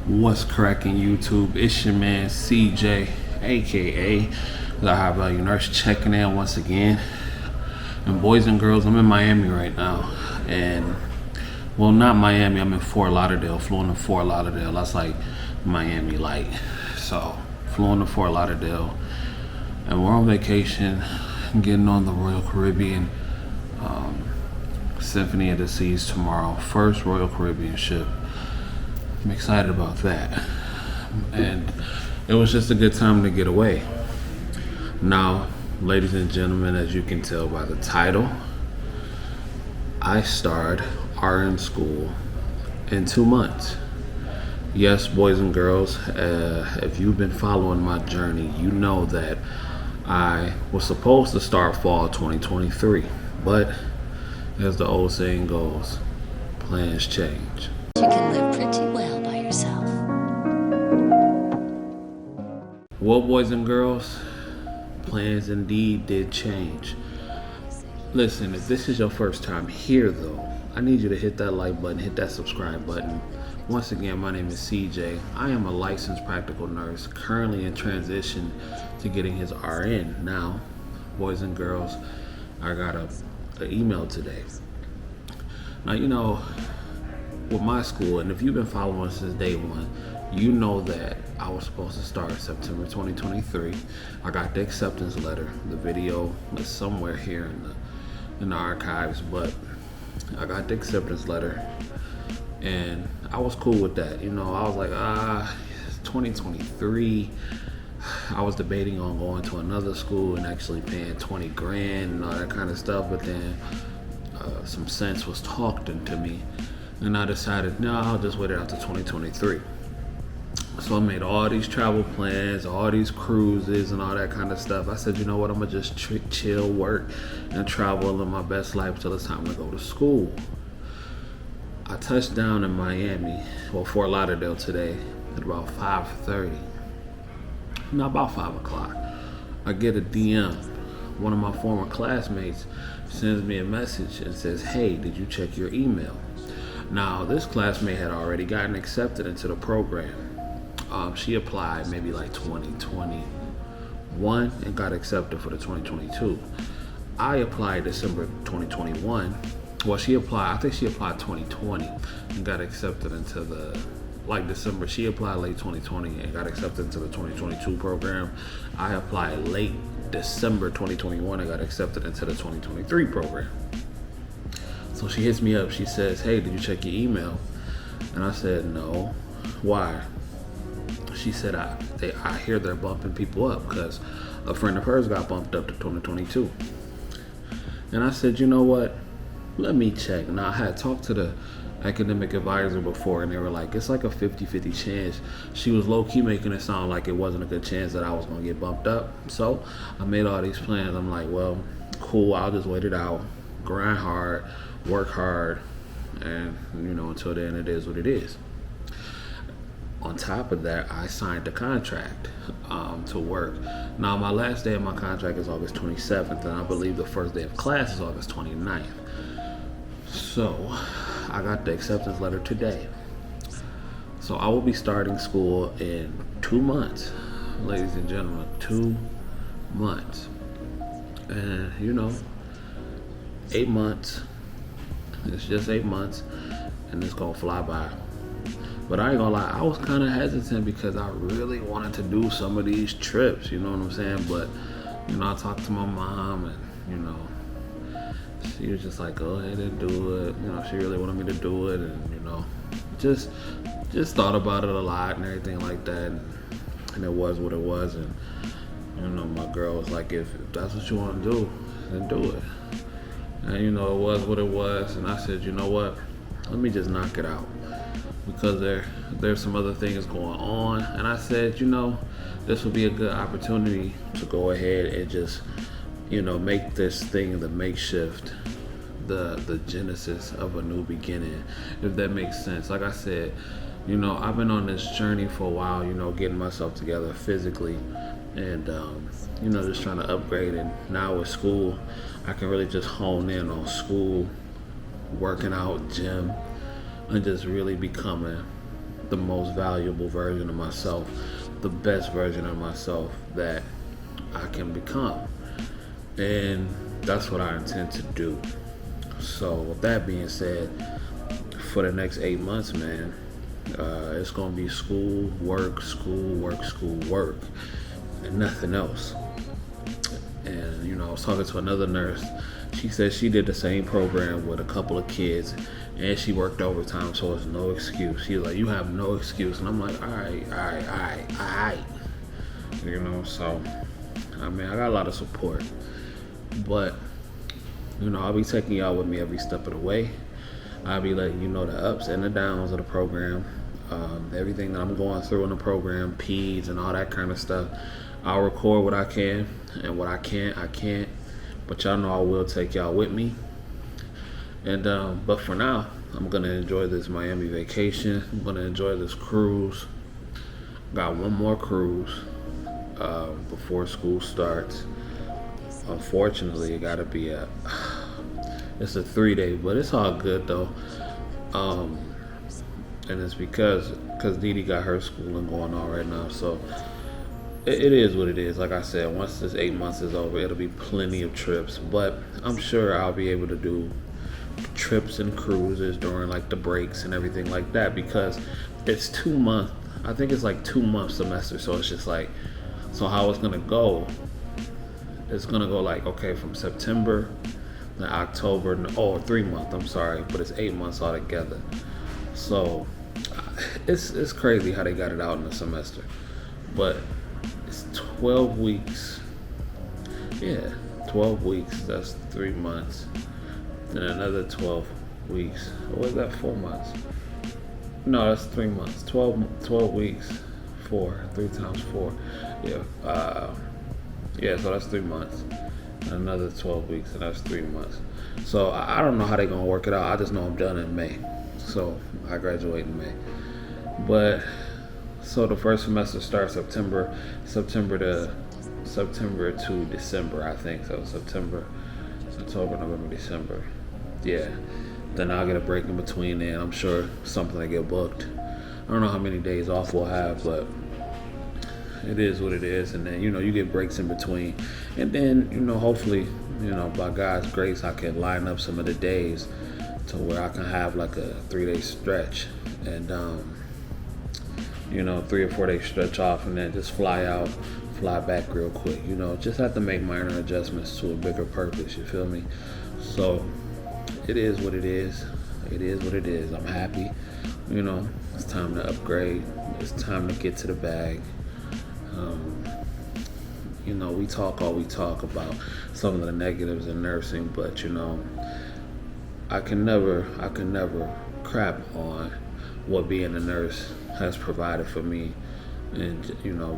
What's cracking YouTube? It's your man CJ, aka the High Value Nurse, checking in once again. And boys and girls, I'm in Miami right now. And well, not Miami, I'm in Fort Lauderdale, flew into Fort Lauderdale. That's like Miami light. So flew into Fort Lauderdale and we're on vacation, getting on the Royal Caribbean Symphony of the Seas tomorrow. First Royal Caribbean ship. I'm excited about that. And it was just a good time to get away. Now, ladies and gentlemen, as you can tell by the title, I start RN school in 2 months. Yes, boys and girls, if you've been following my journey, you know that I was supposed to start fall 2023, but as the old saying goes, plans change. You can live pretty well by yourself. Well, boys and girls, plans indeed did change. Listen, if this is your first time here though, I need you to hit that like button, hit that subscribe button. Once again, my name is CJ. I am a licensed practical nurse, currently in transition to getting his RN. Now, boys and girls, I got an email today. Now, you know, with my school, and if you've been following since day one, you know that I was supposed to start September 2023. I got the acceptance letter. The video is somewhere here in the archives, but I got the acceptance letter and I was cool with that. You know, I was like, it's 2023. I was debating on going to another school and actually paying 20 grand and all that kind of stuff, but then some sense was talked into me. And I decided, no, I'll just wait it out to 2023. So I made all these travel plans, all these cruises and all that kind of stuff. I said, you know what, I'm gonna just chill, work, and travel and live my best life till it's time to go to school. I touched down in Miami, well, Fort Lauderdale today at about 5:30. No, about 5 o'clock. I get a DM. One of my former classmates sends me a message and says, hey, did you check your email? Now, this classmate had already gotten accepted into the program. She applied maybe like 2021 and got accepted for the 2022. I applied December 2021. Well, I think she applied 2020 and got accepted into the, like December. She applied late 2020 and got accepted into the 2022 program. I applied late December 2021 and got accepted into the 2023 program. So she hits me up. She says, hey, did you check your email? And I said, no. Why? She said, I hear they're bumping people up because a friend of hers got bumped up to 2022. And I said, you know what? Let me check. Now, I had talked to the academic advisor before and they were like, it's like a 50-50 chance. She was low-key making it sound like it wasn't a good chance that I was going to get bumped up. So I made all these plans. I'm like, well, cool. I'll just wait it out. Grind hard, work hard, and you know, until then it is what it is. On top of that, I signed the contract to work. Now, my last day of my contract is August 27th, and I believe the first day of class is August 29th. So I got the acceptance letter today. So I will be starting school in 2 months, ladies and gentlemen, 2 months. And you know, 8 months, it's just 8 months, and it's gonna fly by. But I ain't gonna lie, I was kind of hesitant because I really wanted to do some of these trips, you know what I'm saying? But, you know, I talked to my mom and, you know, she was just like, go ahead and do it. You know, she really wanted me to do it and, you know, just thought about it a lot and everything like that. And it was what it was. And, you know, my girl was like, if that's what you want to do, then do it. And, you know, it was what it was. And I said, you know what, let me just knock it out. Because there's some other things going on. And I said, you know, this would be a good opportunity to go ahead and just, you know, make this thing the makeshift, the genesis of a new beginning, if that makes sense. Like I said, you know, I've been on this journey for a while, you know, getting myself together physically and, you know, just trying to upgrade. And now with school, I can really just hone in on school, working out, gym, and just really becoming the most valuable version of myself, the best version of myself that I can become. And that's what I intend to do. So with that being said, for the next 8 months, man, it's gonna be school, work, and nothing else. And I was talking to another nurse. She said she did the same program with a couple of kids, and she worked overtime, so it's no excuse. She's like, you have no excuse. And I'm like, all right. So, I mean, I got a lot of support. But, I'll be taking y'all with me every step of the way. I'll be letting you know the ups and the downs of the program, everything that I'm going through in the program, peds and all that kind of stuff. I'll record what I can, and what I can't, I can't. But y'all know I will take y'all with me. And but for now, I'm gonna enjoy this Miami vacation. I'm gonna enjoy this cruise. Got one more cruise before school starts. Unfortunately, it gotta be it's a 3-day, but it's all good though. And it's because Didi got her schooling going on right now, so it is what it is. Like I said, once this 8 months is over, it'll be plenty of trips, but I'm sure I'll be able to do trips and cruises during like the breaks and everything like that, because it's 2 months. I think it's like 2-month semester, so it's just like, so how it's gonna go, it's gonna go like, okay, from September to October, 3 months, I'm sorry, but it's 8 months altogether. So it's crazy how they got it out in a semester, but it's 12 weeks. Yeah, 12 weeks, that's 3 months. Then another 12 weeks. Or was that 4 months? No, that's 3 months. 12 weeks, 3 times 4. Yeah, so that's 3 months. Another 12 weeks, and that's 3 months. So I don't know how they're gonna work it out. I just know I'm done in May. So I graduate in May. But so the first semester starts September to December, I think. So September, October, November, December. Yeah. Then I'll get a break in between then. I'm sure something will get booked. I don't know how many days off we'll have, but it is what it is. And then, you get breaks in between. And then, hopefully, by God's grace, I can line up some of the days to where I can have like a 3-day stretch. And, 3 or 4 day stretch off, and then just fly out, fly back real quick. Just have to make minor adjustments to a bigger purpose. You feel me? So it is what it is. It is what it is. I'm happy. It's time to upgrade. It's time to get to the bag. We talk about some of the negatives in nursing, but I can never crap on what being a nurse has provided for me, and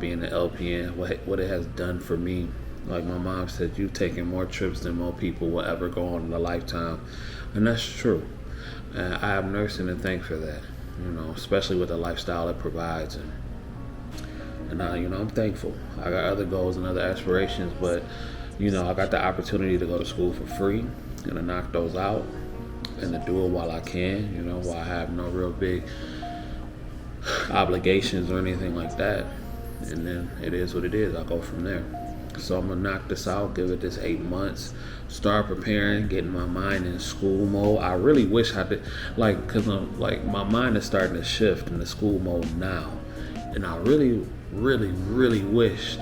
being an LPN, what it has done for me. Like my mom said, you've taken more trips than most people will ever go on in a lifetime, and that's true. And I have nursing to thank for that, especially with the lifestyle it provides, and I'm thankful. I got other goals and other aspirations, but I got the opportunity to go to school for free and to knock those out and to do it while I can, while I have no real big obligations or anything like that. And then it is what it is. I'll go from there. So I'm gonna knock this out, give it this 8 months, start preparing, getting my mind in school mode. I really wish I did, cause I'm my mind is starting to shift in the school mode now. And I really wished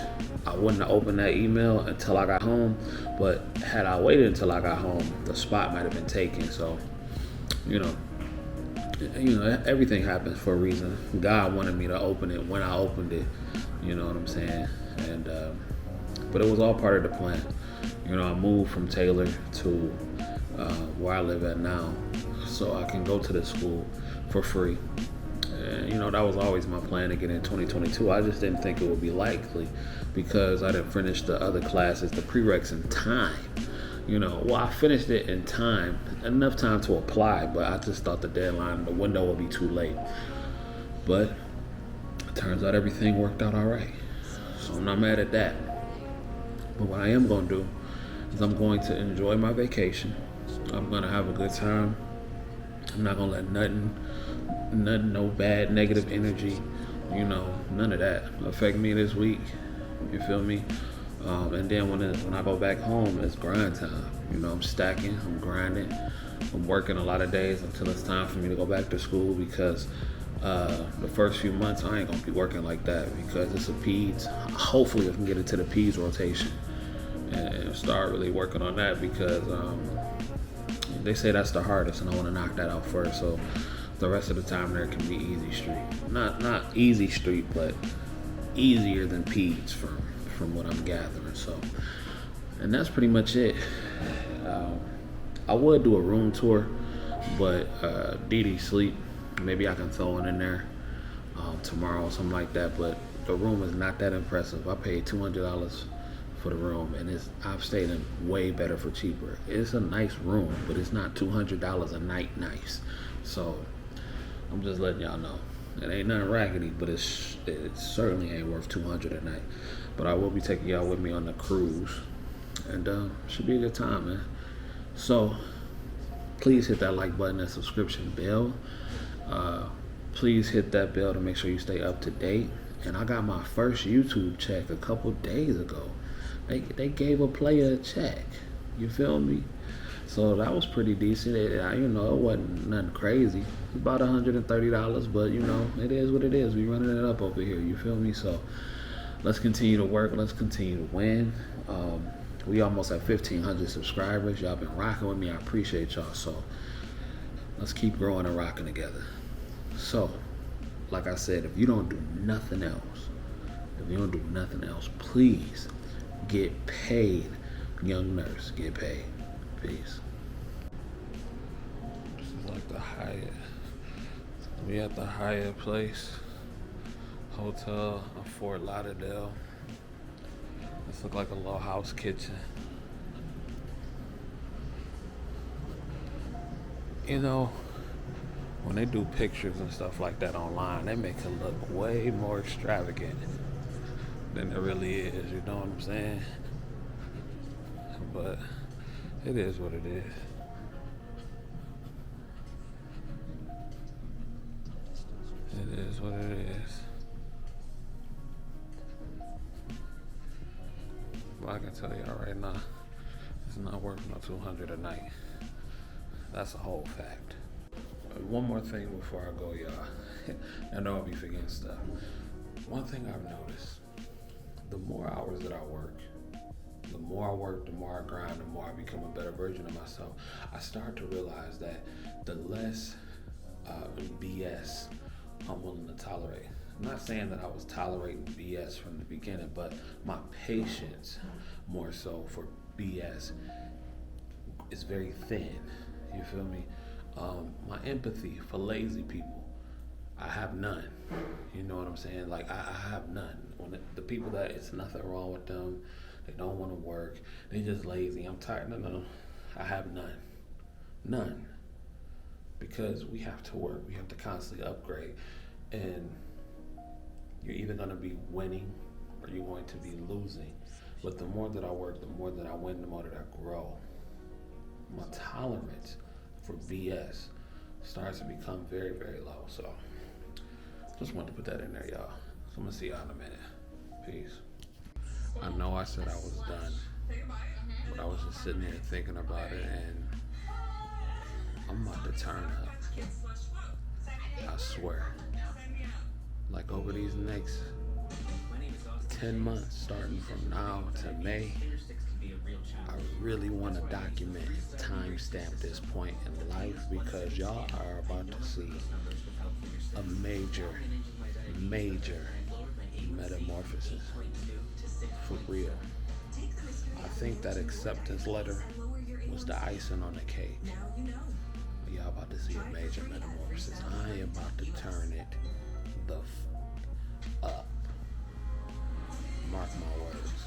I wouldn't have opened that email until I got home. But had I waited until I got home, the spot might have been taken. So, everything happens for a reason. God wanted me to open it when I opened it. You know what I'm saying? And but it was all part of the plan. I moved from Taylor to where I live at now, so I can go to the school for free. And, that was always my plan to get in 2022. I just didn't think it would be likely because I didn't finish the other classes, the prereqs, in time. I finished it in time, enough time to apply, but I just thought the deadline, the window would be too late. But it turns out everything worked out all right. So I'm not mad at that. But what I am going to do is I'm going to enjoy my vacation. I'm going to have a good time. I'm not going to let Nothing, no bad negative energy, none of that affect me this week. You feel me? And then when I go back home, it's grind time. I'm stacking, I'm grinding, I'm working a lot of days until it's time for me to go back to school because the first few months I ain't gonna be working like that because it's a PEDS. Hopefully I can get into the PEDS rotation and start really working on that because they say that's the hardest and I want to knock that out first. So the rest of the time there can be easy street. Not easy street, but easier than PEDS from what I'm gathering. So, and that's pretty much it. I would do a room tour, but Dee sleep. Maybe I can throw one in there tomorrow or something like that. But the room is not that impressive. I paid $200 for the room, and I've stayed in way better for cheaper. It's a nice room, but it's not $200 a night nice. So I'm just letting y'all know. It ain't nothing raggedy, but it certainly ain't worth $200 a night. But I will be taking y'all with me on the cruise, and should be a good time, man. So please hit that like button and subscription bell. Please hit that bell to make sure you stay up to date. And I got my first YouTube check a couple days ago. They gave a player a check. You feel me? So that was pretty decent. It wasn't nothing crazy. About $130, but it is what it is. We running it up over here. You feel me? So let's continue to work. Let's continue to win. We almost at 1,500 subscribers. Y'all been rocking with me. I appreciate y'all. So let's keep growing and rocking together. So, like I said, if you don't do nothing else, please get paid. Young nurse, get paid. Peace. This is like the Hyatt. We at the Hyatt Place Hotel in Fort Lauderdale. This look like a little house kitchen. When they do pictures and stuff like that online, they make it look way more extravagant than it really is. You know what I'm saying? But it is what it is. It is what it is. But I can tell y'all right now, it's not worth no $200 a night. That's a whole fact. One more thing before I go, y'all. I know I'll be forgetting stuff. One thing I've noticed, the more hours that I work, the more I grind, the more I become a better version of myself. I start to realize that the less BS I'm willing to tolerate. I'm not saying that I was tolerating BS from the beginning, but my patience more so for BS is very thin. You feel me? My empathy for lazy people, I have none. You know what I'm saying? Like, I have none. When the people that it's nothing wrong with them, they don't want to work, they just lazy. I'm tired. No. I have none. None. Because we have to work. We have to constantly upgrade. And you're either going to be winning or you're going to be losing. But the more that I work, the more that I win, the more that I grow. My tolerance for BS starts to become very, very low. So just wanted to put that in there, y'all. So I'm going to see y'all in a minute. Peace. I know I said I was done, but I was just sitting here thinking about it, and I'm about to turn up. I swear. Like over these next 10 months, starting from now to May, I really want to document and timestamp this point in life because y'all are about to see a major metamorphosis. For real. I think that acceptance letter was the icing on the cake. But y'all about to see a major metamorphosis. I am about to turn it the up. Mark my words.